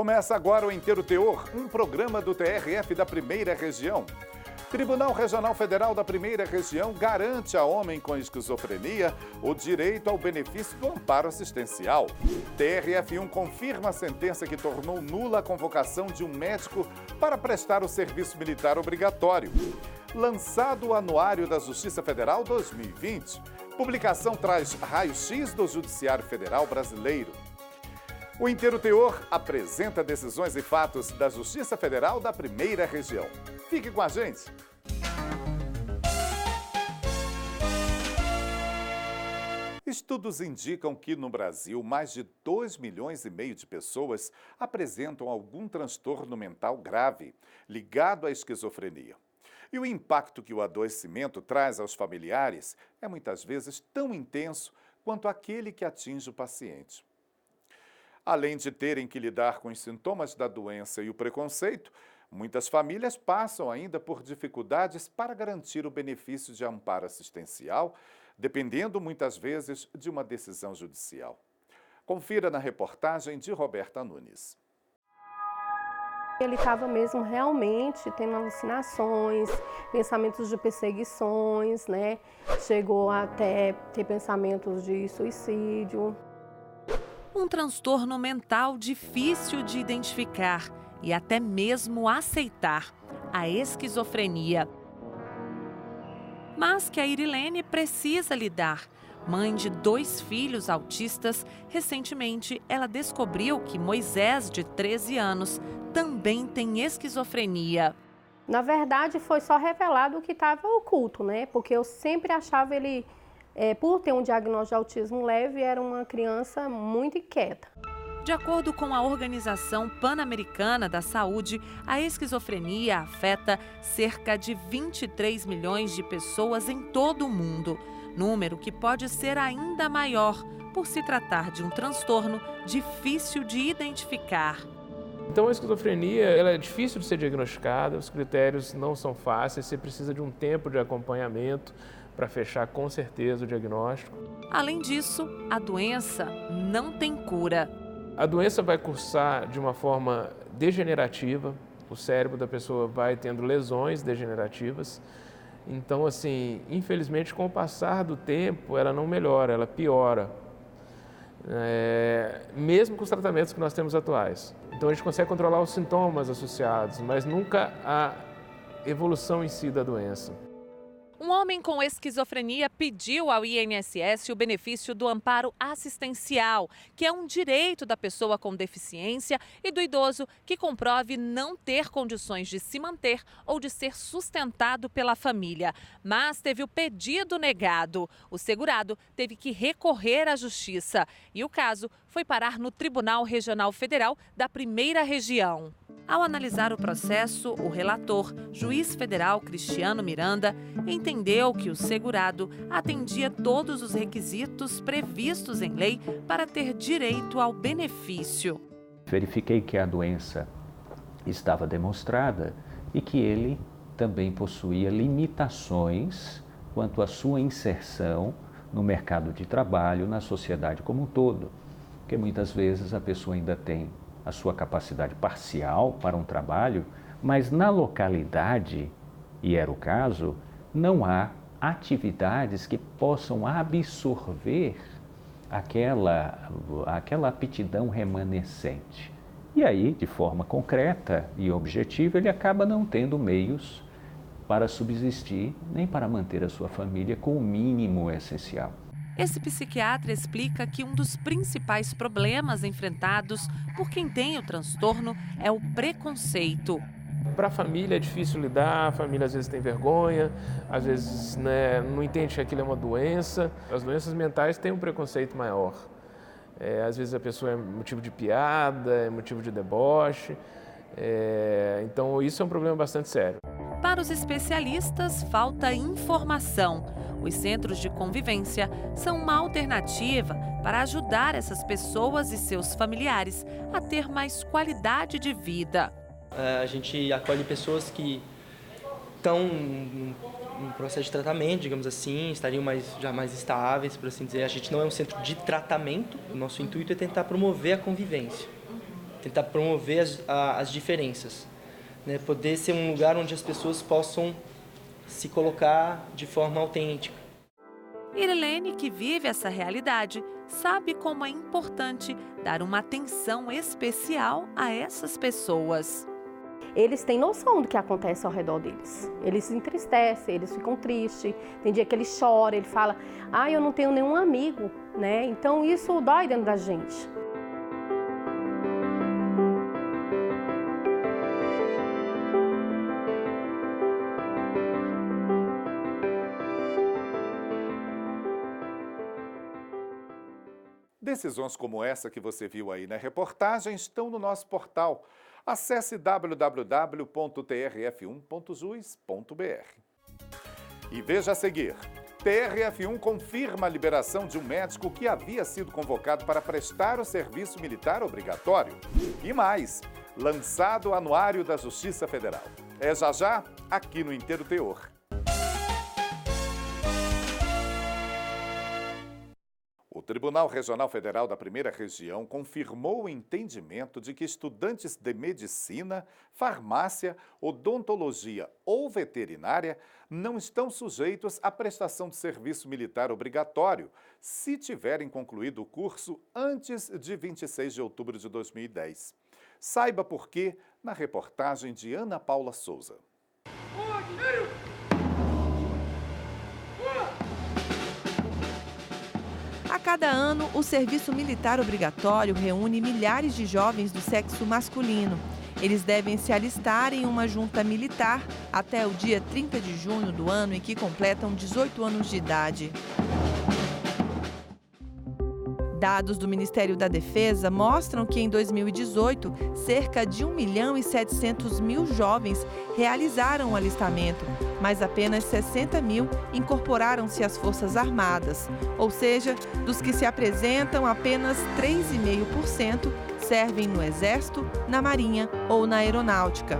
Começa agora o Inteiro Teor, um programa do TRF da Primeira Região. Tribunal Regional Federal da Primeira Região garante a homem com esquizofrenia o direito ao benefício do amparo assistencial. TRF1 confirma a sentença que tornou nula a convocação de um médico para prestar o serviço militar obrigatório. Lançado o Anuário da Justiça Federal 2020. Publicação traz raio-x do Judiciário Federal Brasileiro. O Inteiro Teor apresenta decisões e fatos da Justiça Federal da Primeira Região. Fique com a gente! Estudos indicam que no Brasil, mais de 2,5 milhões de pessoas apresentam algum transtorno mental grave ligado à esquizofrenia. E o impacto que o adoecimento traz aos familiares é muitas vezes tão intenso quanto aquele que atinge o paciente. Além de terem que lidar com os sintomas da doença e o preconceito, muitas famílias passam ainda por dificuldades para garantir o benefício de amparo assistencial, dependendo muitas vezes de uma decisão judicial. Confira na reportagem de Roberta Nunes. Ele estava mesmo realmente tendo alucinações, pensamentos de perseguições, né? Chegou até ter pensamentos de suicídio. Um transtorno mental difícil de identificar e até mesmo aceitar, a esquizofrenia. Mas que a Irilene precisa lidar. Mãe de 2 filhos autistas, recentemente ela descobriu que Moisés, de 13 anos, também tem esquizofrenia. Na verdade, foi só revelado o que estava oculto, né? Porque eu sempre achava ele, por ter um diagnóstico de autismo leve, era uma criança muito inquieta. De acordo com a Organização Pan-Americana da Saúde, a esquizofrenia afeta cerca de 23 milhões de pessoas em todo o mundo. Número que pode ser ainda maior, por se tratar de um transtorno difícil de identificar. Então a esquizofrenia ela é difícil de ser diagnosticada, os critérios não são fáceis, você precisa de um tempo de acompanhamento para fechar com certeza o diagnóstico. Além disso, a doença não tem cura. A doença vai cursar de uma forma degenerativa, o cérebro da pessoa vai tendo lesões degenerativas. Então, assim, infelizmente, com o passar do tempo, ela não melhora, ela piora. Mesmo com os tratamentos que nós temos atuais. Então, a gente consegue controlar os sintomas associados, mas nunca a evolução em si da doença. Um homem com esquizofrenia pediu ao INSS o benefício do amparo assistencial, que é um direito da pessoa com deficiência e do idoso que comprove não ter condições de se manter ou de ser sustentado pela família. Mas teve o pedido negado. O segurado teve que recorrer à justiça e o caso foi parar no Tribunal Regional Federal da Primeira Região. Ao analisar o processo, o relator, juiz federal Cristiano Miranda, entendeu que o segurado atendia todos os requisitos previstos em lei para ter direito ao benefício. Verifiquei que a doença estava demonstrada e que ele também possuía limitações quanto à sua inserção no mercado de trabalho, na sociedade como um todo, porque muitas vezes a pessoa ainda tem a sua capacidade parcial para um trabalho, mas na localidade, e era o caso, não há atividades que possam absorver aquela aptidão remanescente. E aí, de forma concreta e objetiva, ele acaba não tendo meios para subsistir, nem para manter a sua família com o mínimo essencial. Esse psiquiatra explica que um dos principais problemas enfrentados por quem tem o transtorno é o preconceito. Para a família é difícil lidar, a família às vezes tem vergonha, às vezes não entende que aquilo é uma doença. As doenças mentais têm um preconceito maior. Às vezes a pessoa é motivo de piada, é motivo de deboche. Então isso é um problema bastante sério. Para os especialistas, falta informação. Os centros de convivência são uma alternativa para ajudar essas pessoas e seus familiares a ter mais qualidade de vida. A gente acolhe pessoas que estão em processo de tratamento, digamos assim, estariam já mais estáveis, por assim dizer. A gente não é um centro de tratamento, o nosso intuito é tentar promover a convivência. tentar promover as diferenças, né? Poder ser um lugar onde as pessoas possam se colocar de forma autêntica. Irilene, que vive essa realidade, sabe como é importante dar uma atenção especial a essas pessoas. Eles têm noção do que acontece ao redor deles. Eles se entristecem, eles ficam tristes. Tem dia que ele chora, ele fala, eu não tenho nenhum amigo, né? Então isso dói dentro da gente. Decisões como essa que você viu aí na reportagem estão no nosso portal. Acesse www.trf1.jus.br. E veja a seguir, TRF1 confirma a liberação de um médico que havia sido convocado para prestar o serviço militar obrigatório. E mais, lançado o Anuário da Justiça Federal. É já, aqui no Inteiro Teor. O Tribunal Regional Federal da Primeira Região confirmou o entendimento de que estudantes de medicina, farmácia, odontologia ou veterinária não estão sujeitos à prestação de serviço militar obrigatório se tiverem concluído o curso antes de 26 de outubro de 2010. Saiba por quê na reportagem de Ana Paula Souza. A cada ano, o serviço militar obrigatório reúne milhares de jovens do sexo masculino. Eles devem se alistar em uma junta militar até o dia 30 de junho do ano em que completam 18 anos de idade. Dados do Ministério da Defesa mostram que em 2018, cerca de 1.700.000 jovens realizaram o alistamento, mas apenas 60.000 incorporaram-se às Forças Armadas. Ou seja, dos que se apresentam, apenas 3,5% servem no Exército, na Marinha ou na Aeronáutica.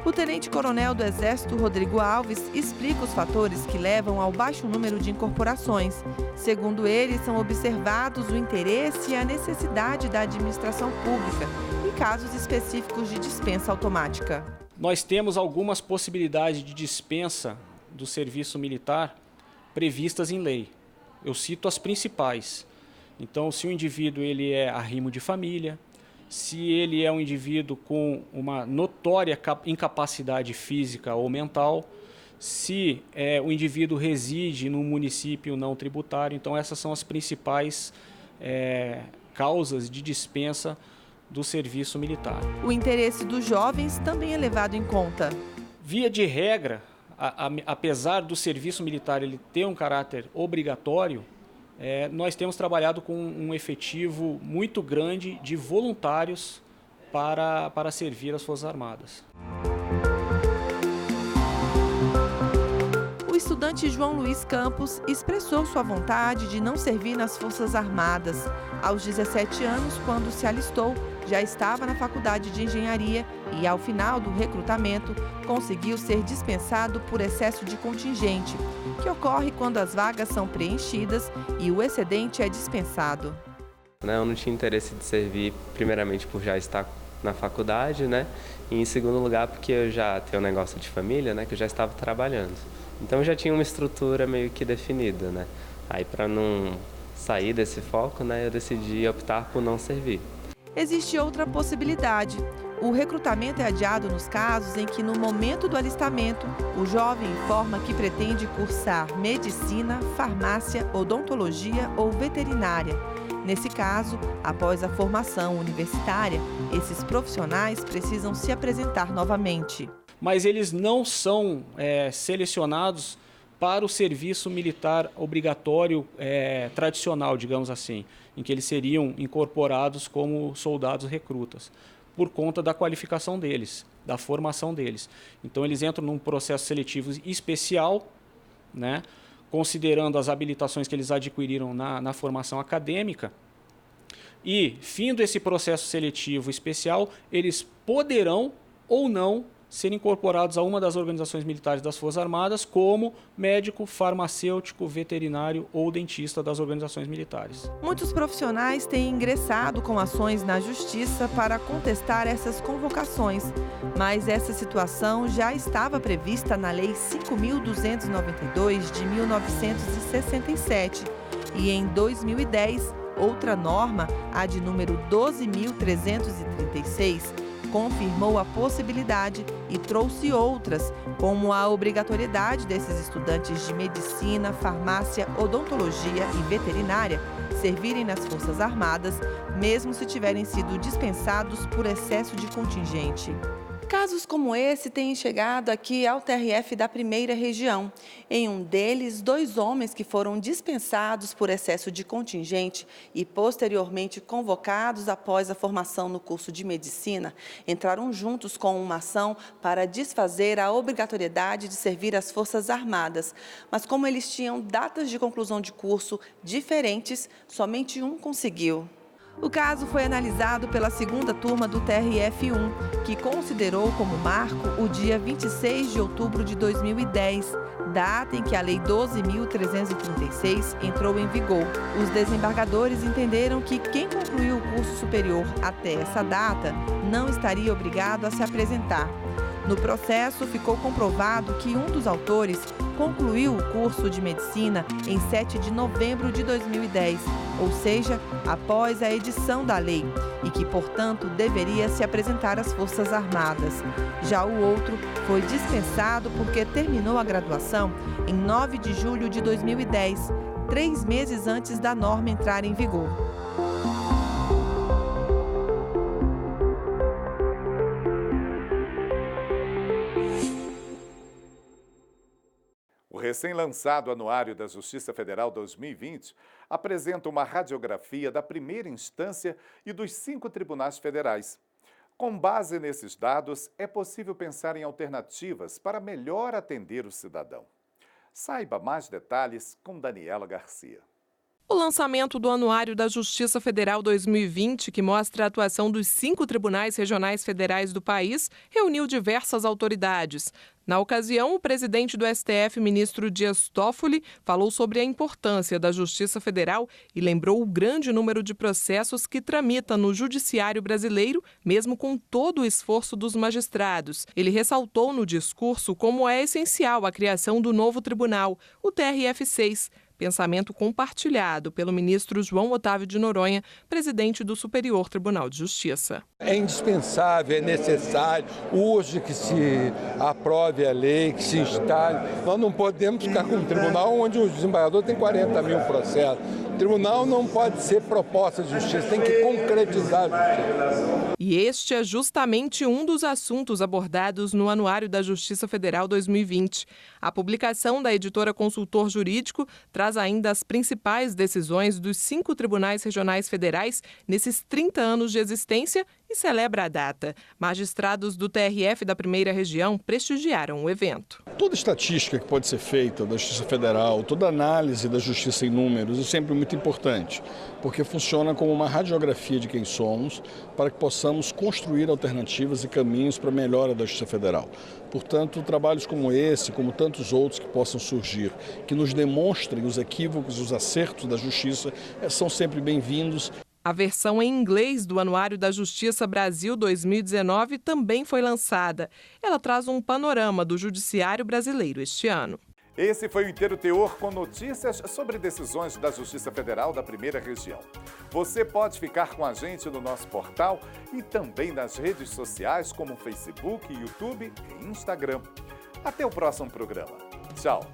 O tenente-coronel do Exército, Rodrigo Alves, explica os fatores que levam ao baixo número de incorporações. Segundo ele, são observados o interesse e a necessidade da administração pública e casos específicos de dispensa automática. Nós temos algumas possibilidades de dispensa do serviço militar previstas em lei. Eu cito as principais. Então, se o indivíduo ele é arrimo de família, se ele é um indivíduo com uma notória incapacidade física ou mental, se o indivíduo reside num município não tributário. Então, essas são as principais causas de dispensa do serviço militar. O interesse dos jovens também é levado em conta. Via de regra, apesar do serviço militar ele ter um caráter obrigatório, nós temos trabalhado com um efetivo muito grande de voluntários para servir as Forças Armadas. O estudante João Luiz Campos expressou sua vontade de não servir nas Forças Armadas. Aos 17 anos, quando se alistou, já estava na faculdade de engenharia e, ao final do recrutamento, conseguiu ser dispensado por excesso de contingente, que ocorre quando as vagas são preenchidas e o excedente é dispensado. Eu não tinha interesse de servir, primeiramente, por já estar na faculdade, né? E, em segundo lugar, porque eu já tenho um negócio de família, né? Que eu já estava trabalhando. Então, eu já tinha uma estrutura meio que definida, né? Aí, para não sair desse foco, né? Eu decidi optar por não servir. Existe outra possibilidade. O recrutamento é adiado nos casos em que, no momento do alistamento, o jovem informa que pretende cursar medicina, farmácia, odontologia ou veterinária. Nesse caso, após a formação universitária, esses profissionais precisam se apresentar novamente. Mas eles não são selecionados para o serviço militar obrigatório tradicional, digamos assim, em que eles seriam incorporados como soldados recrutas, por conta da qualificação deles, da formação deles. Então, eles entram num processo seletivo especial, né, considerando as habilitações que eles adquiriram na formação acadêmica, e, findo esse processo seletivo especial, eles poderão ou não serem incorporados a uma das organizações militares das Forças Armadas como médico, farmacêutico, veterinário ou dentista das organizações militares. Muitos profissionais têm ingressado com ações na Justiça para contestar essas convocações, mas essa situação já estava prevista na Lei 5.292 de 1967 e em 2010, outra norma, a de número 12.336, confirmou a possibilidade e trouxe outras, como a obrigatoriedade desses estudantes de medicina, farmácia, odontologia e veterinária servirem nas Forças Armadas, mesmo se tiverem sido dispensados por excesso de contingente. Casos como esse têm chegado aqui ao TRF da 1ª Região. Em um deles, 2 homens que foram dispensados por excesso de contingente e posteriormente convocados após a formação no curso de medicina, entraram juntos com uma ação para desfazer a obrigatoriedade de servir às Forças Armadas. Mas como eles tinham datas de conclusão de curso diferentes, somente um conseguiu. O caso foi analisado pela 2ª turma do TRF-1, que considerou como marco o dia 26 de outubro de 2010, data em que a Lei 12.336 entrou em vigor. Os desembargadores entenderam que quem concluiu o curso superior até essa data não estaria obrigado a se apresentar. No processo, ficou comprovado que um dos autores concluiu o curso de medicina em 7 de novembro de 2010, ou seja, após a edição da lei, e que, portanto, deveria se apresentar às Forças Armadas. Já o outro foi dispensado porque terminou a graduação em 9 de julho de 2010, 3 meses antes da norma entrar em vigor. O recém-lançado Anuário da Justiça Federal 2020 apresenta uma radiografia da primeira instância e dos 5 tribunais federais. Com base nesses dados, é possível pensar em alternativas para melhor atender o cidadão. Saiba mais detalhes com Daniela Garcia. O lançamento do Anuário da Justiça Federal 2020, que mostra a atuação dos 5 tribunais regionais federais do país, reuniu diversas autoridades. Na ocasião, o presidente do STF, ministro Dias Toffoli, falou sobre a importância da Justiça Federal e lembrou o grande número de processos que tramita no judiciário brasileiro, mesmo com todo o esforço dos magistrados. Ele ressaltou no discurso como é essencial a criação do novo tribunal, o TRF6, pensamento compartilhado pelo ministro João Otávio de Noronha, presidente do Superior Tribunal de Justiça. É indispensável, é necessário, urge que se aprove a lei, que se instale. Nós não podemos ficar com um tribunal onde o desembargador tem 40 mil processos. O tribunal não pode ser proposta de justiça, tem que concretizar a justiça. E este é justamente um dos assuntos abordados no Anuário da Justiça Federal 2020. A publicação da editora Consultor Jurídico traz ainda as principais decisões dos 5 tribunais regionais federais nesses 30 anos de existência e celebra a data. Magistrados do TRF da 1ª Região prestigiaram o evento. Toda estatística que pode ser feita da Justiça Federal, toda análise da Justiça em números é sempre muito importante, porque funciona como uma radiografia de quem somos para que possamos construir alternativas e caminhos para a melhora da Justiça Federal. Portanto, trabalhos como esse, como tantos outros que possam surgir, que nos demonstrem os equívocos e os acertos da Justiça, são sempre bem-vindos. A versão em inglês do Anuário da Justiça Brasil 2019 também foi lançada. Ela traz um panorama do judiciário brasileiro este ano. Esse foi o Inteiro Teor com notícias sobre decisões da Justiça Federal da 1ª Região. Você pode ficar com a gente no nosso portal e também nas redes sociais como Facebook, YouTube e Instagram. Até o próximo programa. Tchau!